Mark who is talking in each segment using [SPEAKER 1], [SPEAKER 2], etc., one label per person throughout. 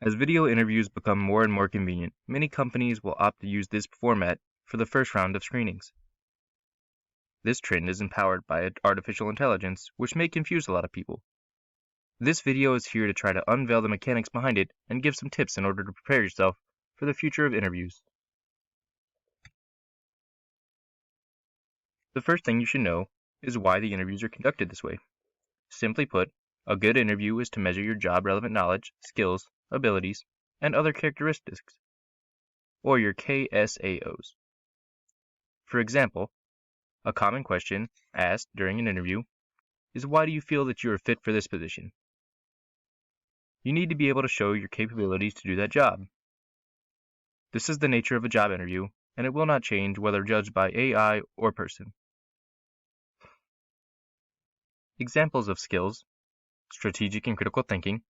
[SPEAKER 1] As video interviews become more and more convenient, many companies will opt to use this format for the first round of screenings. This trend is empowered by artificial intelligence, which may confuse a lot of people. This video is here to try to unveil the mechanics behind it and give some tips in order to prepare yourself for the future of interviews. The first thing you should know is why the interviews are conducted this way. Simply put, a good interview is to measure your job-relevant knowledge, skills, abilities, and other characteristics, or your KSAOs. For example, a common question asked during an interview is, why do you feel that you are fit for this position? You need to be able to show your capabilities to do that job. This is the nature of a job interview, and it will not change whether judged by AI or person. Examples of skills: strategic and critical thinking,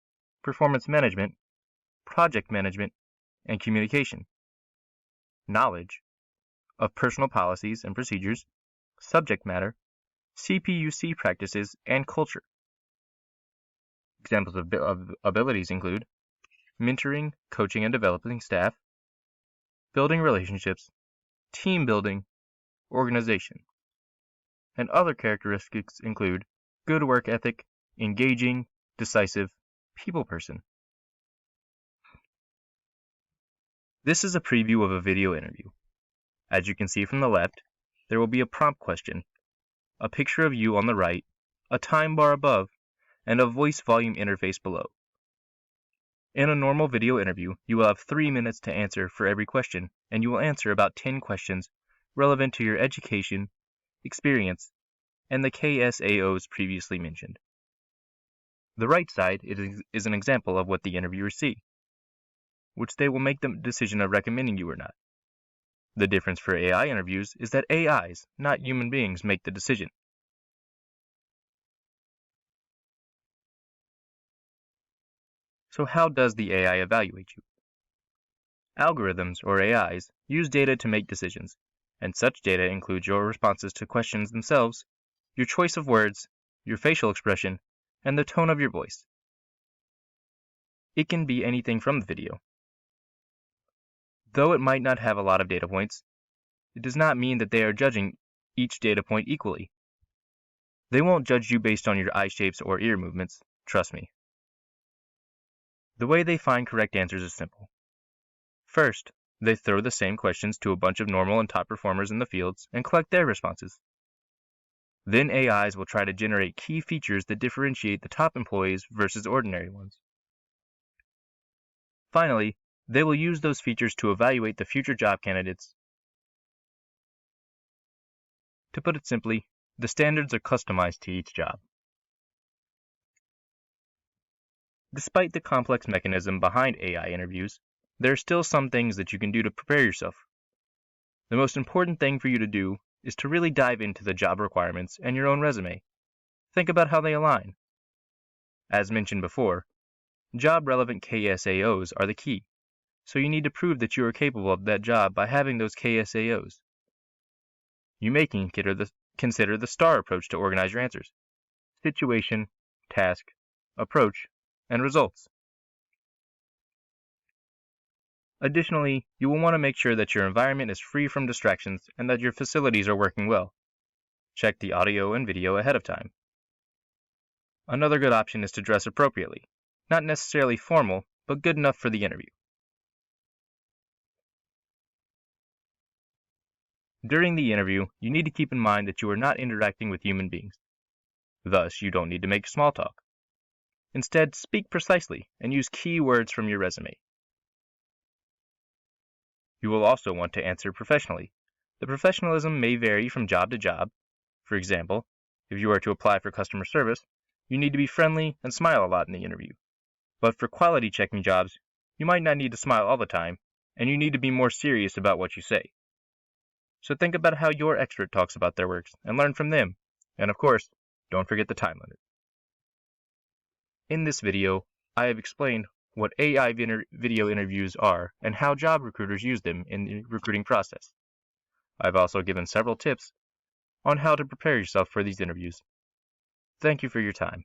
[SPEAKER 1] performance management, project management, and communication. Knowledge of personal policies and procedures, subject matter, CPUC practices, and culture. Examples of abilities include mentoring, coaching and developing staff, building relationships, team building, organization. And other characteristics include good work ethic, engaging, decisive, people person. This is a preview of a video interview. As you can see from the left, there will be a prompt question, a picture of you on the right, a time bar above, and a voice volume interface below. In a normal video interview, you will have 3 minutes to answer for every question, and you will answer about 10 questions relevant to your education, experience, and the KSAOs previously mentioned. The right side is an example of what the interviewers see, which they will make the decision of recommending you or not. The difference for AI interviews is that AIs, not human beings, make the decision. So how does the AI evaluate you? Algorithms, or AIs, use data to make decisions, and such data includes your responses to questions themselves, your choice of words, your facial expression, and the tone of your voice. It can be anything from the video. Though it might not have a lot of data points, it does not mean that they are judging each data point equally. They won't judge you based on your eye shapes or ear movements, trust me. The way they find correct answers is simple. First, they throw the same questions to a bunch of normal and top performers in the fields and collect their responses. Then AIs will try to generate key features that differentiate the top employees versus ordinary ones. Finally, they will use those features to evaluate the future job candidates. To put it simply, the standards are customized to each job. Despite the complex mechanism behind AI interviews, there are still some things that you can do to prepare yourself. The most important thing for you to do is to really dive into the job requirements and your own resume. Think about how they align. As mentioned before, job-relevant KSAOs are the key, so you need to prove that you are capable of that job by having those KSAOs. You may consider the STAR approach to organize your answers: situation, task, approach, and results. Additionally, you will want to make sure that your environment is free from distractions and that your facilities are working well. Check the audio and video ahead of time. Another good option is to dress appropriately, not necessarily formal, but good enough for the interview. During the interview, you need to keep in mind that you are not interacting with human beings. Thus, you don't need to make small talk. Instead, speak precisely and use key words from your resume. You will also want to answer professionally. The professionalism may vary from job to job. For example, if you are to apply for customer service, you need to be friendly and smile a lot in the interview. But for quality checking jobs, you might not need to smile all the time, and you need to be more serious about what you say. So think about how your expert talks about their works and learn from them. And of course, don't forget the time limit. In this video, I have explained what AI video interviews are and how job recruiters use them in the recruiting process. I've also given several tips on how to prepare yourself for these interviews. Thank you for your time.